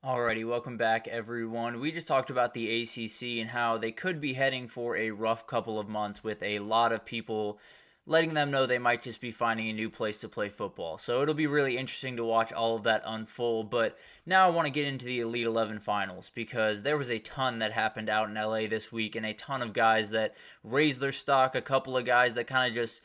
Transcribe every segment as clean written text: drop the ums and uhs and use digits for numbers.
Alrighty, welcome back, everyone. We just talked about the ACC and how they could be heading for a rough couple of months with a lot of people letting them know they might just be finding a new place to play football. So it'll be really interesting to watch all of that unfold. But now I want to get into the Elite 11 finals because there was a ton that happened out in LA this week and a ton of guys that raised their stock, a couple of guys that kind of just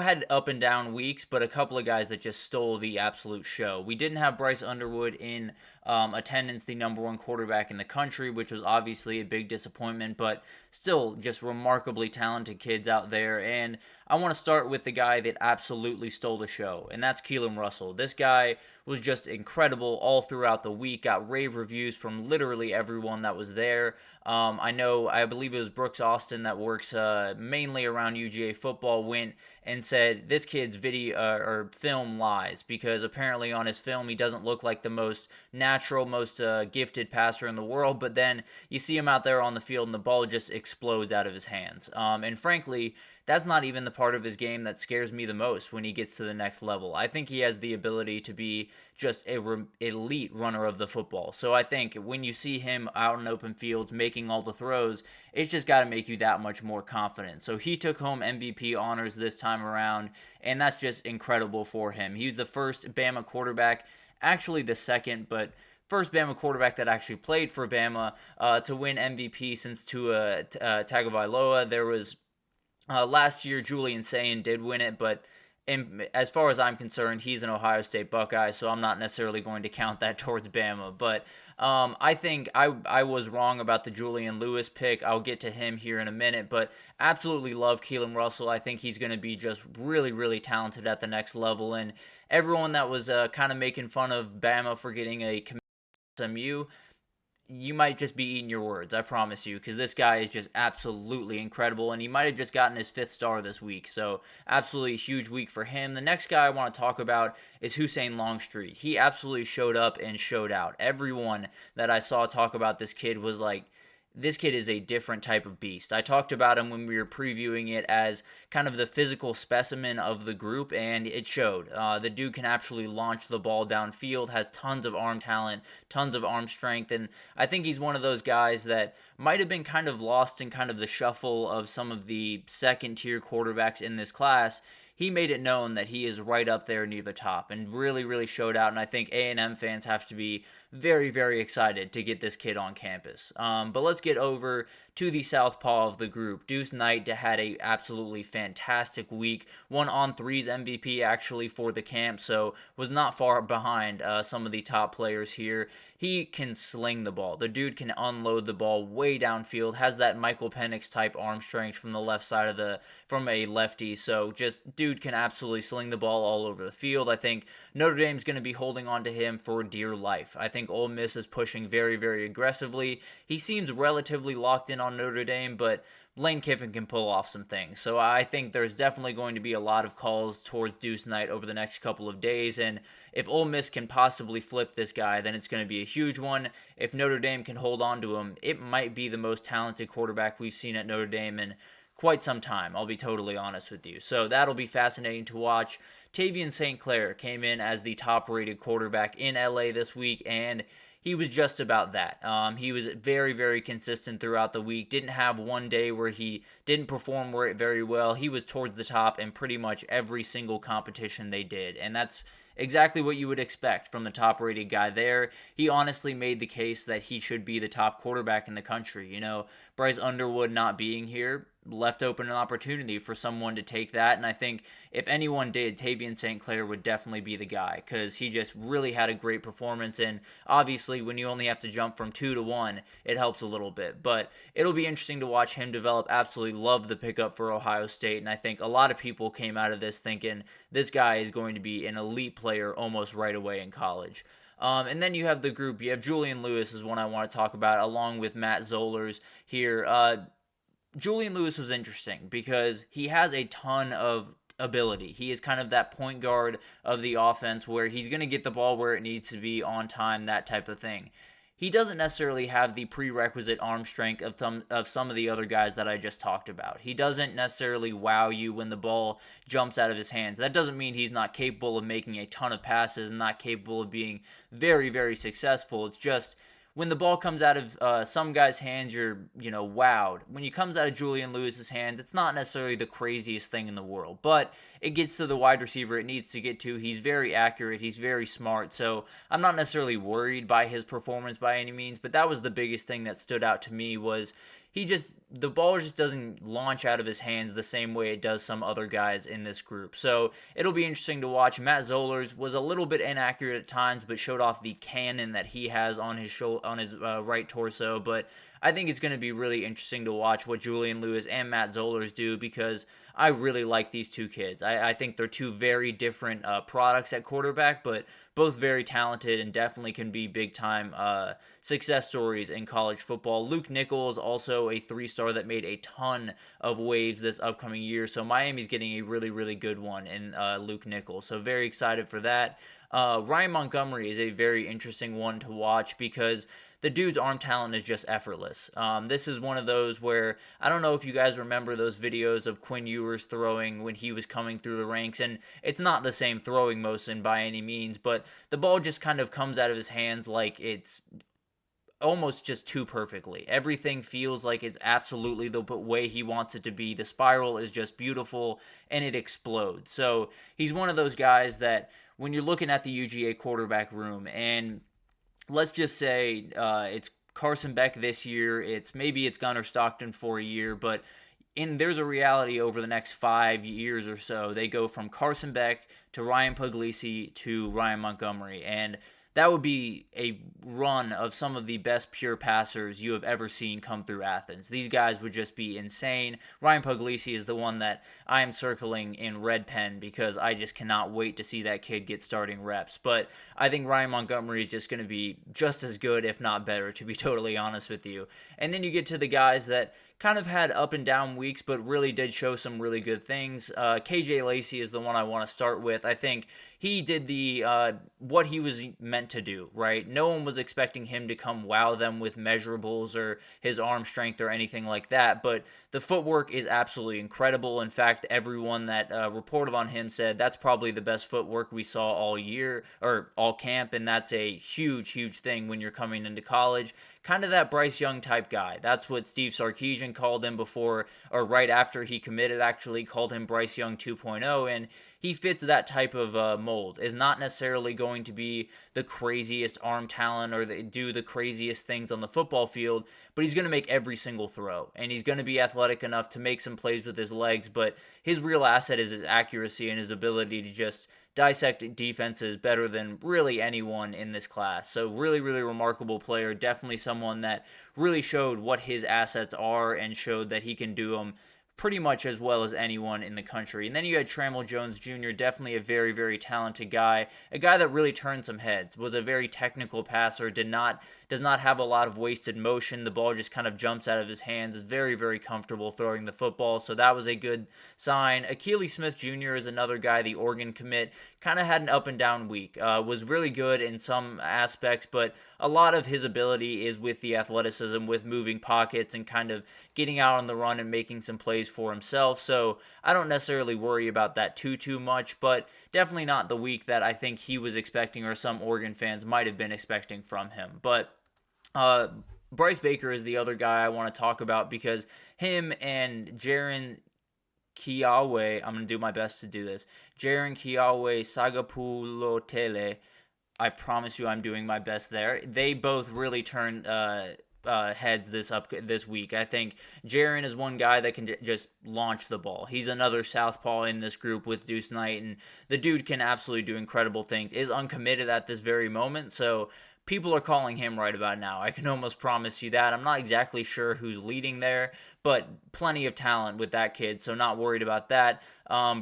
had up and down weeks, but a couple of guys that just stole the absolute show. We didn't have Bryce Underwood in attendance, the number one quarterback in the country, which was obviously a big disappointment, but still just remarkably talented kids out there. And I want to start with the guy that absolutely stole the show, and that's Keelon Russell. This guy was just incredible all throughout the week, got rave reviews from literally everyone that was there. I believe it was Brooks Austin that works mainly around UGA football, went and said this kid's video or film lies because apparently on his film he doesn't look like the most natural, most gifted passer in the world, but then you see him out there on the field and the ball just explodes out of his hands. And frankly, that's not even the part of his game that scares me the most when he gets to the next level. I think he has the ability to be just a elite runner of the football. So I think when you see him out in open fields making all the throws, it's just got to make you that much more confident. So he took home MVP honors this time around, and that's just incredible for him. He was the first Bama quarterback, actually the second, but first Bama quarterback that actually played for Bama to win MVP since Tua Tagovailoa. There was last year, Julian Sayin did win it, but as far as I'm concerned, he's an Ohio State Buckeye, so I'm not necessarily going to count that towards Bama. But I think I was wrong about the Julian Lewis pick. I'll get to him here in a minute, but absolutely love Keelon Russell. I think he's going to be just really, really talented at the next level. And everyone that was kind of making fun of Bama for getting a SMU, you might just be eating your words, I promise you, because this guy is just absolutely incredible, and he might have just gotten his 5th star this week, so absolutely huge week for him. The next guy I want to talk about is Hussein Longstreet. He absolutely showed up and showed out. Everyone that I saw talk about this kid was like, this kid is a different type of beast. I talked about him when we were previewing it as kind of the physical specimen of the group, and it showed. The dude can actually launch the ball downfield, has tons of arm talent, tons of arm strength, and I think he's one of those guys that might have been kind of lost in kind of the shuffle of some of the second-tier quarterbacks in this class. He made it known that he is right up there near the top and really, really showed out. And I think A&M fans have to be very, very excited to get this kid on campus. But let's get over to the southpaw of the group. Deuce Knight had a absolutely fantastic week. Won On3's MVP actually for the camp, so was not far behind some of the top players here. He can sling the ball. The dude can unload the ball way downfield. Has that Michael Penix type arm strength from the left side from a lefty. So just dude can absolutely sling the ball all over the field. I think Notre Dame's going to be holding on to him for dear life. I think Ole Miss is pushing very, very aggressively. He seems relatively locked in on Notre Dame, but Lane Kiffin can pull off some things. So I think there's definitely going to be a lot of calls towards Deuce Knight over the next couple of days. And if Ole Miss can possibly flip this guy, then it's going to be a huge one. If Notre Dame can hold on to him, it might be the most talented quarterback we've seen at Notre Dame in quite some time, I'll be totally honest with you. So that'll be fascinating to watch. Tavian St. Clair came in as the top-rated quarterback in LA this week, and he was just about that. He was very, very consistent throughout the week. Didn't have one day where he didn't perform very well. He was towards the top in pretty much every single competition they did, and that's exactly what you would expect from the top-rated guy there. He honestly made the case that he should be the top quarterback in the country. You know, Bryce Underwood not being here left open an opportunity for someone to take that, and I think if anyone did, Tavian St. Clair would definitely be the guy because he just really had a great performance, and obviously when you only have to jump from 2 to 1, it helps a little bit, but it'll be interesting to watch him develop. Absolutely love the pickup for Ohio State, and I think a lot of people came out of this thinking this guy is going to be an elite player almost right away in college. And then you have the group. You have Julian Lewis is one I want to talk about, along with Matt Zollers here. Julian Lewis was interesting because he has a ton of ability. He is kind of that point guard of the offense where he's going to get the ball where it needs to be on time, that type of thing. he doesn't necessarily have the prerequisite arm strength of some of the other guys that I just talked about. He doesn't necessarily wow you when the ball jumps out of his hands. That doesn't mean he's not capable of making a ton of passes and not capable of being very, very successful. It's just when the ball comes out of some guy's hands, you're, wowed. When it comes out of Julian Lewis's hands, it's not necessarily the craziest thing in the world, but it gets to the wide receiver it needs to get to. He's very accurate. He's very smart. So I'm not necessarily worried by his performance by any means, but that was the biggest thing that stood out to me was the ball just doesn't launch out of his hands the same way it does some other guys in this group. So it'll be interesting to watch. Matt Zollers was a little bit inaccurate at times, but showed off the cannon that he has on his right torso. But I think it's going to be really interesting to watch what Julian Lewis and Matt Zollers do, because I really like these two kids. I think they're two very different products at quarterback, but both very talented and definitely can be big-time success stories in college football. Luke Nichols, also a 3-star that made a ton of waves this upcoming year, so Miami's getting a really, really good one in Luke Nichols, so very excited for that. Ryan Montgomery is a very interesting one to watch because the dude's arm talent is just effortless. This is one of those where, I don't know if you guys remember those videos of Quinn Ewers throwing when he was coming through the ranks, and it's not the same throwing motion by any means, but the ball just kind of comes out of his hands like it's almost just too perfectly. Everything feels like it's absolutely the way he wants it to be. The spiral is just beautiful, and it explodes. So he's one of those guys that when you're looking at the UGA quarterback room, and let's just say it's Carson Beck this year, maybe it's Gunnar Stockton for a year, but there's a reality over the next 5 years or so. They go from Carson Beck to Ryan Puglisi to Ryan Montgomery, and that would be a run of some of the best pure passers you have ever seen come through Athens. These guys would just be insane. Ryan Puglisi is the one that I am circling in red pen because I just cannot wait to see that kid get starting reps. But I think Ryan Montgomery is just going to be just as good, if not better, to be totally honest with you. And then you get to the guys that kind of had up and down weeks, but really did show some really good things. KJ Lacey is the one I want to start with. I think he did what he was meant to do, right? No one was expecting him to come wow them with measurables or his arm strength or anything like that, but the footwork is absolutely incredible. In fact, everyone that reported on him said that's probably the best footwork we saw all year or all camp, and that's a huge, huge thing when you're coming into college. Kind of that Bryce Young type guy. That's what Steve Sarkisian called him before, or right after he committed, actually called him Bryce Young 2.0, and he fits that type of mold. Is not necessarily going to be the craziest arm talent or do the craziest things on the football field, but he's going to make every single throw, and he's going to be athletic enough to make some plays with his legs, but his real asset is his accuracy and his ability to just dissect defenses better than really anyone in this class. So really, really remarkable player. Definitely someone that really showed what his assets are and showed that he can do them pretty much as well as anyone in the country. And then you had Trammell Jones Jr., definitely a very, very talented guy, a guy that really turned some heads, was a very technical passer, does not have a lot of wasted motion. The ball just kind of jumps out of his hands, is very, very comfortable throwing the football, so that was a good sign. Akili Smith Jr. is another guy, the Oregon commit, kind of had an up and down week, was really good in some aspects, but a lot of his ability is with the athleticism, with moving pockets and kind of getting out on the run and making some plays for himself. So I don't necessarily worry about that too much, but definitely not the week that I think he was expecting or some Oregon fans might have been expecting from him. But Bryce Baker is the other guy I want to talk about because him and Jaron Kiawe, I'm going to do my best to do this, Jaron Kiawe Sagapulotele, I promise you I'm doing my best there. They both really turned heads this week. I think Jaron is one guy that can just launch the ball. He's another southpaw in this group with Deuce Knight, and the dude can absolutely do incredible things. Is uncommitted at this very moment, so people are calling him right about now. I can almost promise you that. I'm not exactly sure who's leading there, but plenty of talent with that kid, so not worried about that.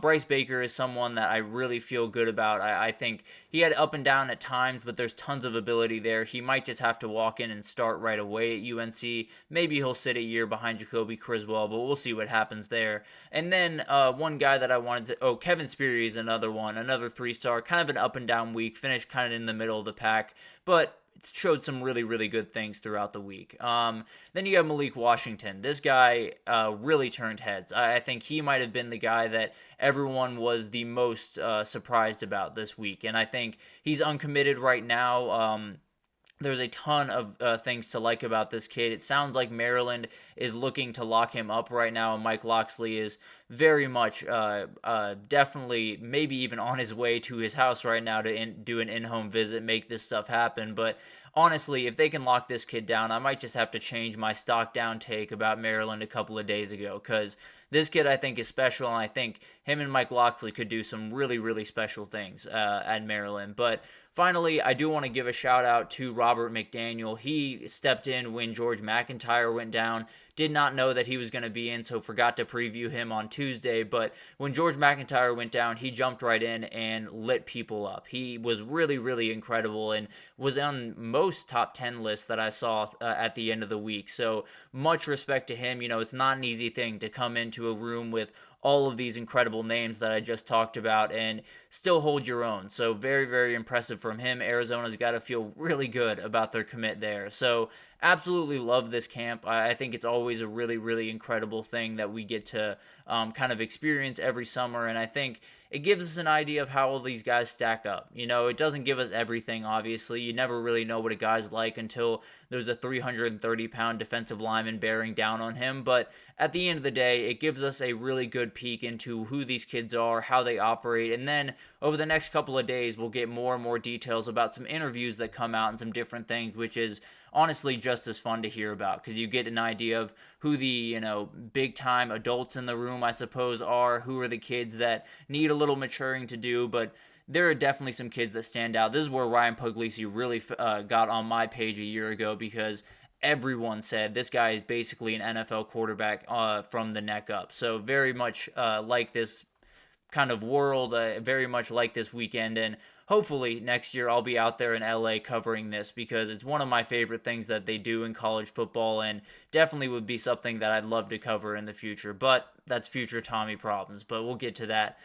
Bryce Baker is someone that I really feel good about. I think he had up and down at times, but there's tons of ability there. He might just have to walk in and start right away at UNC. Maybe he'll sit a year behind Jacoby Criswell, but we'll see what happens there. And then one guy that I wanted to... Kevin Sperry is another one, another 3-star, kind of an up and down week, finished kind of in the middle of the pack, but showed some really, really good things throughout the week. Then you have Malik Washington. This guy really turned heads. I think he might have been the guy that everyone was the most surprised about this week. And I think he's uncommitted right now. There's a ton of things to like about this kid. It sounds like Maryland is looking to lock him up right now, and Mike Locksley is very much definitely maybe even on his way to his house right now to do an in-home visit, make this stuff happen. But honestly, if they can lock this kid down, I might just have to change my stock down take about Maryland a couple of days ago, because this kid I think is special, and I think him and Mike Locksley could do some really, really special things at Maryland. But finally, I do want to give a shout out to Robert McDaniel. He stepped in when George McIntyre went down. Did not know that he was going to be in, so forgot to preview him on Tuesday. But when George McIntyre went down, he jumped right in and lit people up. He was really, really incredible and was on most top 10 lists that I saw at the end of the week. So much respect to him. You know, it's not an easy thing to come into a room with all of these incredible names that I just talked about and still hold your own. So very, very impressive from him. Arizona's got to feel really good about their commit there. So absolutely love this camp. I think it's always a really, really incredible thing that we get to kind of experience every summer. And I think it gives us an idea of how all these guys stack up. You know, it doesn't give us everything, obviously. You never really know what a guy's like until there's a 330-pound defensive lineman bearing down on him. But at the end of the day, it gives us a really good peek into who these kids are, how they operate. And then over the next couple of days, we'll get more and more details about some interviews that come out and some different things, which is honestly just as fun to hear about, because you get an idea of who the, you know, big time adults in the room, I suppose, are, who are the kids that need a little maturing to do, but there are definitely some kids that stand out. This is where Ryan Puglisi really got on my page a year ago, because everyone said this guy is basically an NFL quarterback from the neck up. So very much like this kind of world, very much like this weekend, and hopefully next year I'll be out there in LA covering this, because it's one of my favorite things that they do in college football, and definitely would be something that I'd love to cover in the future. But that's future Tommy problems, but we'll get to that.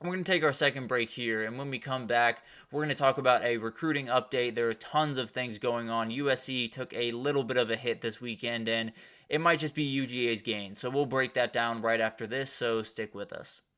We're going to take our second break here, and when we come back, we're going to talk about a recruiting update. There are tons of things going on. USC took a little bit of a hit this weekend, and it might just be UGA's gain. So we'll break that down right after this, so stick with us.